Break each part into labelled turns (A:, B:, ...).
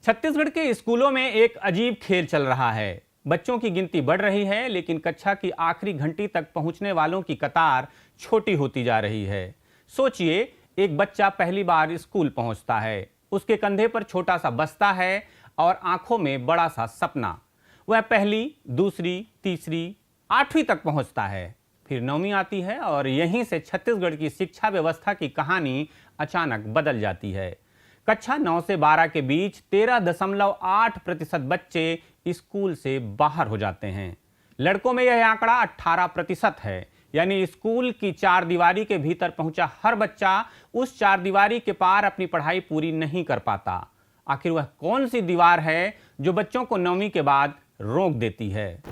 A: छत्तीसगढ़ के स्कूलों में एक अजीब खेल चल रहा है। बच्चों की गिनती बढ़ रही है, लेकिन कक्षा की आखिरी घंटी तक पहुंचने वालों की कतार छोटी होती जा रही है। सोचिए, एक बच्चा पहली बार स्कूल पहुंचता है, उसके कंधे पर छोटा सा बस्ता है और आंखों में बड़ा सा सपना। वह पहली, दूसरी, तीसरी, 8वीं तक पहुंचता है, फिर 9वीं आती है और यहीं से छत्तीसगढ़ की शिक्षा व्यवस्था की कहानी अचानक बदल जाती है। कक्षा 9 से 12 के बीच 13.8% बच्चे स्कूल से बाहर हो जाते हैं। लड़कों में यह आंकड़ा 18% है, यानी स्कूल की चार दीवारी के भीतर पहुंचा हर बच्चा उस चार दीवारी के पार अपनी पढ़ाई पूरी नहीं कर पाता। आखिर वह कौन सी दीवार है जो बच्चों को 9वीं के बाद रोक देती है?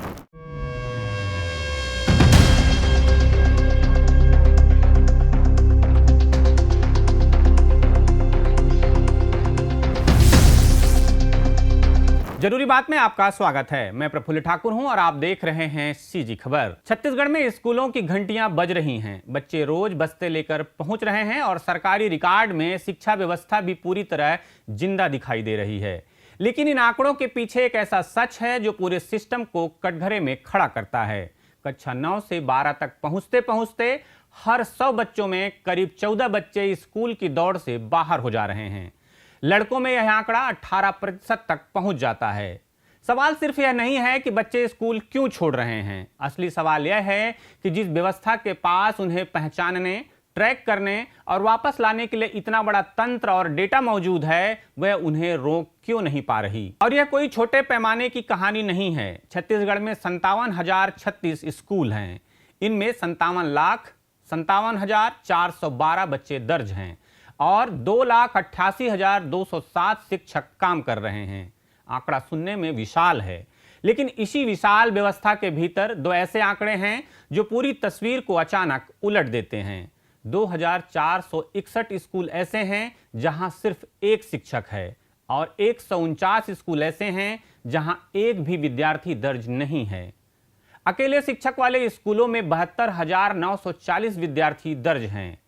A: जरूरी बात में आपका स्वागत है। मैं प्रफुल्ल ठाकुर हूं और आप देख रहे हैं सीजी खबर। छत्तीसगढ़ में स्कूलों की घंटियां बज रही हैं, बच्चे रोज बस्ते लेकर पहुंच रहे हैं और सरकारी रिकॉर्ड में शिक्षा व्यवस्था भी पूरी तरह जिंदा दिखाई दे रही है। लेकिन इन आंकड़ों के पीछे एक ऐसा सच है जो पूरे सिस्टम को कटघरे में खड़ा करता है। कक्षा 9 से 12 तक पहुंचते पहुंचते हर 100 बच्चों में करीब 14 बच्चे स्कूल की दौड़ से बाहर हो जा रहे हैं। लड़कों में यह आंकड़ा 18% तक पहुंच जाता है। सवाल सिर्फ यह नहीं है कि बच्चे स्कूल क्यों छोड़ रहे हैं। असली सवाल यह है कि जिस व्यवस्था के पास उन्हें पहचानने, ट्रैक करने और वापस लाने के लिए इतना बड़ा तंत्र और डेटा मौजूद है, वह उन्हें रोक क्यों नहीं पा रही। और यह कोई छोटे पैमाने की कहानी नहीं है। छत्तीसगढ़ में 57,036 स्कूल हैं। इनमें 57,57,412 बच्चे दर्ज हैं और 2,88,207 शिक्षक काम कर रहे हैं। आंकड़ा सुनने में विशाल है, लेकिन इसी विशाल व्यवस्था के भीतर दो ऐसे आंकड़े हैं जो पूरी तस्वीर को अचानक उलट देते हैं। 2,461 स्कूल ऐसे हैं जहां सिर्फ एक शिक्षक है और 149 स्कूल ऐसे हैं जहां एक भी विद्यार्थी दर्ज नहीं है। अकेले शिक्षक वाले स्कूलों में 72,940 विद्यार्थी दर्ज हैं,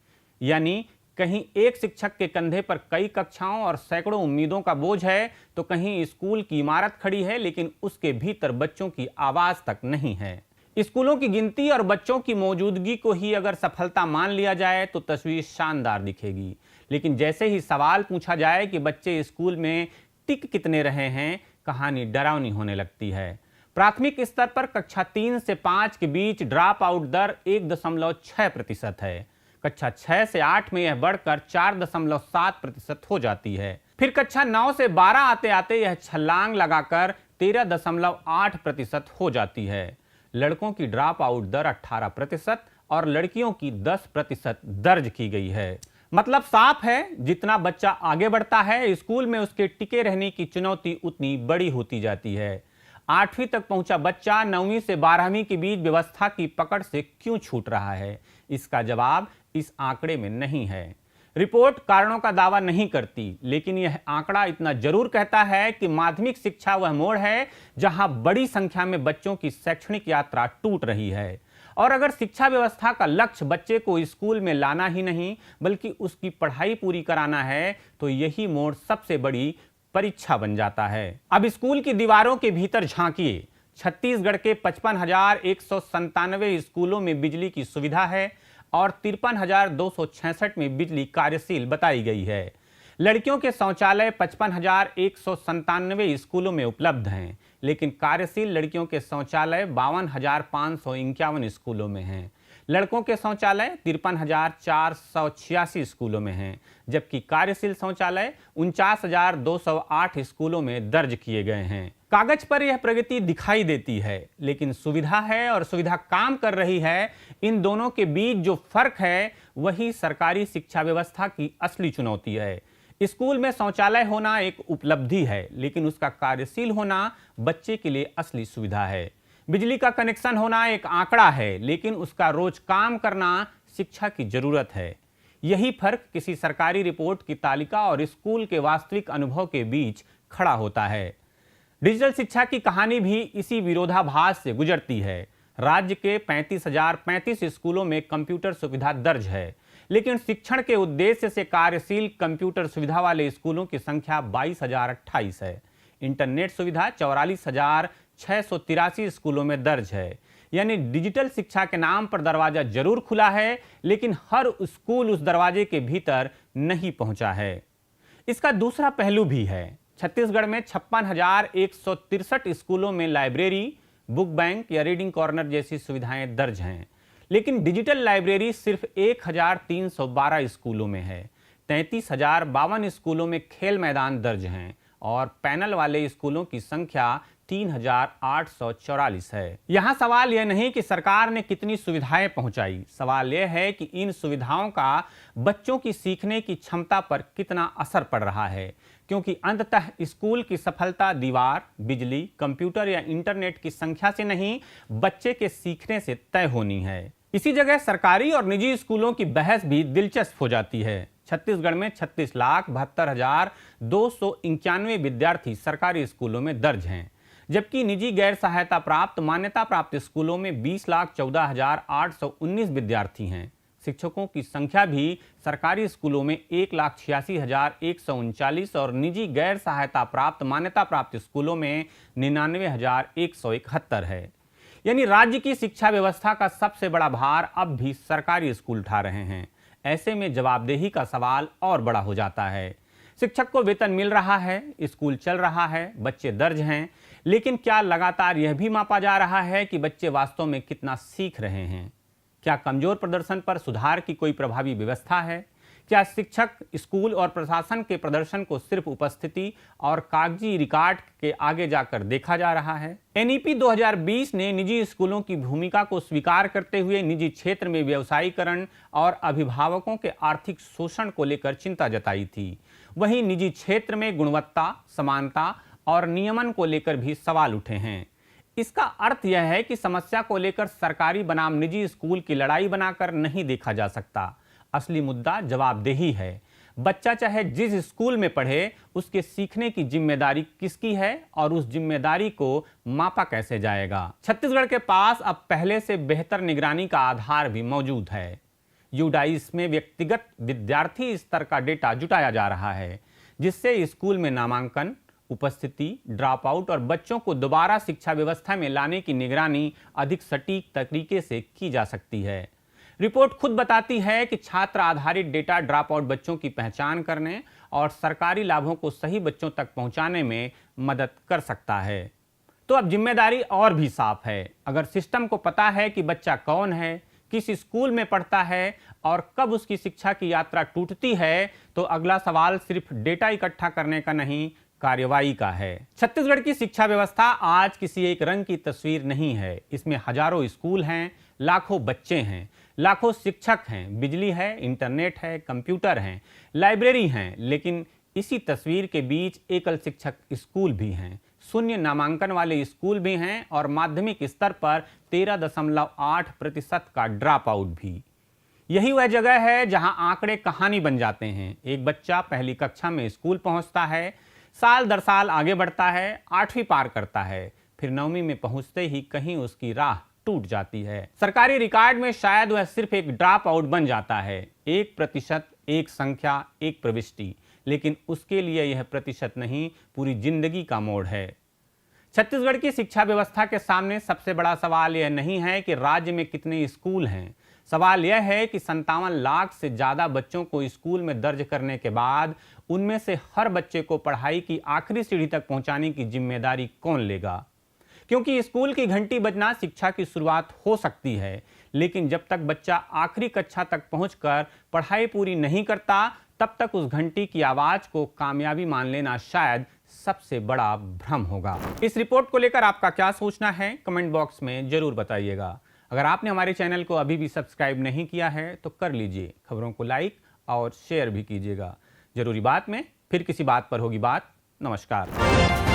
A: यानी कहीं एक शिक्षक के कंधे पर कई कक्षाओं और सैकड़ों उम्मीदों का बोझ है, तो कहीं स्कूल की इमारत खड़ी है लेकिन उसके भीतर बच्चों की आवाज तक नहीं है। स्कूलों की गिनती और बच्चों की मौजूदगी को ही अगर सफलता मान लिया जाए तो तस्वीर शानदार दिखेगी, लेकिन जैसे ही सवाल पूछा जाए कि बच्चे स्कूल में टिक कितने रहे हैं, कहानी डरावनी होने लगती है। प्राथमिक स्तर पर कक्षा 3 से 5 के बीच ड्रॉप आउट दर 1.6% है। कक्षा 6 से 8 में यह बढ़कर 4.7% हो जाती है। फिर कक्षा 9 से 12 आते आते यह छलांग लगाकर 13.8% हो जाती है। लड़कों की ड्रॉप आउट दर 18% और लड़कियों की 10% दर्ज की गई है। मतलब साफ है, जितना बच्चा आगे बढ़ता है स्कूल में उसके टिके रहने की चुनौती उतनी बड़ी होती जाती है। 8वीं तक पहुंचा बच्चा 9वीं से 12वीं के बीच व्यवस्था की पकड़ से क्यों छूट रहा है? इसका जवाब इस आंकड़े में नहीं है। रिपोर्ट कारणों का दावा नहीं करती, लेकिन यह आंकड़ा इतना जरूर कहता है कि माध्यमिक शिक्षा वह मोड़ है जहां बड़ी संख्या में बच्चों की शैक्षणिक यात्रा टूट रही है। और अगर शिक्षा व्यवस्था का लक्ष्य बच्चे को स्कूल में लाना ही नहीं बल्कि उसकी पढ़ाई पूरी कराना है, तो यही मोड़ सबसे बड़ी परीक्षा बन जाता है। अब स्कूल की दीवारों के भीतर झांकिए। छत्तीसगढ़ के 55,197 स्कूलों में बिजली की सुविधा है और 53,266 में बिजली कार्यशील बताई गई है। लड़कियों के शौचालय 55,197 स्कूलों में उपलब्ध हैं, लेकिन कार्यशील लड़कियों के शौचालय 52,551 स्कूलों में हैं। लड़कों के शौचालय 53,486 स्कूलों में हैं, जबकि कार्यशील शौचालय 49,208 स्कूलों में दर्ज किए गए हैं। कागज पर यह प्रगति दिखाई देती है, लेकिन सुविधा है और सुविधा काम कर रही है, इन दोनों के बीच जो फर्क है वही सरकारी शिक्षा व्यवस्था की असली चुनौती है। स्कूल में शौचालय होना एक उपलब्धि है, लेकिन उसका कार्यशील होना बच्चे के लिए असली सुविधा है। बिजली का कनेक्शन होना एक आंकड़ा है, लेकिन उसका रोज काम करना शिक्षा की जरूरत है। यही फर्क किसी सरकारी रिपोर्ट की तालिका और स्कूल के वास्तविक अनुभव के बीच खड़ा होता है। डिजिटल शिक्षा की कहानी भी इसी विरोधाभास से गुजरती है। राज्य के 35,035 स्कूलों में कंप्यूटर सुविधा दर्ज है, लेकिन शिक्षण के उद्देश्य से कार्यशील कंप्यूटर सुविधा वाले स्कूलों की संख्या 22,028 है। इंटरनेट सुविधा 44,683 स्कूलों में दर्ज है। यानी डिजिटल शिक्षा के नाम पर दरवाजा जरूर खुला है, लेकिन हर स्कूल उस दरवाजे के भीतर नहीं पहुंचा है। इसका दूसरा पहलू भी है। छत्तीसगढ़ में 56,163 स्कूलों में लाइब्रेरी, बुक बैंक या रीडिंग कॉर्नर जैसी सुविधाएं दर्ज हैं, लेकिन डिजिटल लाइब्रेरी सिर्फ 1,312 स्कूलों में है। 33,052 स्कूलों में खेल मैदान दर्ज हैं और पैनल वाले स्कूलों की संख्या 3,844 है। यहाँ सवाल यह नहीं कि सरकार ने कितनी सुविधाएं पहुंचाई, सवाल यह है कि इन सुविधाओं का बच्चों की सीखने की क्षमता पर कितना असर पड़ रहा है, क्योंकि अंततः स्कूल की सफलता दीवार, बिजली, कंप्यूटर या इंटरनेट की संख्या से नहीं, बच्चे के सीखने से तय होनी है। इसी जगह सरकारी और निजी स्कूलों की बहस भी दिलचस्प हो जाती है। छत्तीसगढ़ में 36,72,291 विद्यार्थी सरकारी स्कूलों में दर्ज हैं, जबकि निजी गैर सहायता प्राप्त मान्यता प्राप्त स्कूलों में 20,14,819 विद्यार्थी हैं। शिक्षकों की संख्या भी सरकारी स्कूलों में 1,86,139 और निजी गैर सहायता प्राप्त मान्यता प्राप्त स्कूलों में 99,171 है। यानी राज्य की शिक्षा व्यवस्था का सबसे बड़ा भार अब भी सरकारी स्कूल उठा रहे हैं। ऐसे में जवाबदेही का सवाल और बड़ा हो जाता है। शिक्षक को वेतन मिल रहा है, स्कूल चल रहा है, बच्चे दर्ज हैं, लेकिन क्या लगातार यह भी मापा जा रहा है कि बच्चे वास्तव में कितना सीख रहे हैं? क्या कमजोर प्रदर्शन पर सुधार की कोई प्रभावी व्यवस्था है? क्या शिक्षक, स्कूल और प्रशासन के प्रदर्शन को सिर्फ उपस्थिति और कागजी रिकॉर्ड के आगे जाकर देखा जा रहा है? एनईपी 2020 ने निजी स्कूलों की भूमिका को स्वीकार करते हुए निजी क्षेत्र में व्यवसायीकरण और अभिभावकों के आर्थिक शोषण को लेकर चिंता जताई थी। वहीं निजी क्षेत्र में गुणवत्ता, समानता और नियमन को लेकर भी सवाल उठे हैं। इसका अर्थ यह है कि समस्या को लेकर सरकारी बनाम निजी स्कूल की लड़ाई बनाकर नहीं देखा जा सकता। असली मुद्दा जवाबदेही है। बच्चा चाहे जिस स्कूल में पढ़े, उसके सीखने की जिम्मेदारी किसकी है और उस जिम्मेदारी को मापा कैसे जाएगा? छत्तीसगढ़ के पास अब पहले से बेहतर निगरानी का आधार भी मौजूद है। यूडाइस में व्यक्तिगत विद्यार्थी स्तर का डेटा जुटाया जा रहा है, जिससे स्कूल में नामांकन, उपस्थिति, ड्रॉप आउट और बच्चों को दोबारा शिक्षा व्यवस्था में लाने की निगरानी अधिक सटीक तरीके से की जा सकती है। रिपोर्ट खुद बताती है कि छात्र आधारित डेटा ड्रॉप आउट बच्चों की पहचान करने और सरकारी लाभों को सही बच्चों तक पहुंचाने में मदद कर सकता है। तो अब जिम्मेदारी और भी साफ है। अगर सिस्टम को पता है कि बच्चा कौन है, किस स्कूल में पढ़ता है और कब उसकी शिक्षा की यात्रा टूटती है, तो अगला सवाल सिर्फ डेटा इकट्ठा करने का नहीं, कार्यवाही का है। छत्तीसगढ़ की शिक्षा व्यवस्था आज किसी एक रंग की तस्वीर नहीं है। इसमें हजारों स्कूल हैं, लाखों बच्चे हैं, लाखों शिक्षक हैं, बिजली है, इंटरनेट है, कंप्यूटर हैं, लाइब्रेरी हैं, लेकिन इसी तस्वीर के बीच एकल शिक्षक स्कूल भी हैं, शून्य नामांकन वाले स्कूल भी हैं और माध्यमिक स्तर पर 13.8% का ड्रॉप आउट भी। यही वह जगह है जहां आंकड़े कहानी बन जाते हैं। एक बच्चा पहली कक्षा में स्कूल पहुंचता है, साल दर साल आगे बढ़ता है, 8वीं पार करता है, फिर 9वीं में पहुंचते ही कहीं उसकी राह टूट जाती है। सरकारी रिकॉर्ड में शायद वह सिर्फ एक ड्रॉप आउट बन जाता है, 1%, एक संख्या, एक प्रविष्टि, लेकिन उसके लिए यह प्रतिशत नहीं, पूरी जिंदगी का मोड़ है। छत्तीसगढ़ की शिक्षा व्यवस्था के सामने सबसे बड़ा सवाल यह नहीं है कि राज्य में कितने स्कूल हैं, सवाल यह है कि 57 लाख से ज्यादा बच्चों को स्कूल में दर्ज करने के बाद उनमें से हर बच्चे को पढ़ाई की आखिरी सीढ़ी तक पहुंचाने की जिम्मेदारी कौन लेगा? क्योंकि स्कूल की घंटी बजना शिक्षा की शुरुआत हो सकती है, लेकिन जब तक बच्चा आखिरी कक्षा तक पहुंचकर पढ़ाई पूरी नहीं करता, तब तक उस घंटी की आवाज को कामयाबी मान लेना शायद सबसे बड़ा भ्रम होगा। इस रिपोर्ट को लेकर आपका क्या सोचना है, कमेंट बॉक्स में जरूर बताइएगा। अगर आपने हमारे चैनल को अभी भी सब्सक्राइब नहीं किया है तो कर लीजिए। खबरों को लाइक और शेयर भी कीजिएगा। जरूरी बात में फिर किसी बात पर होगी बात। नमस्कार।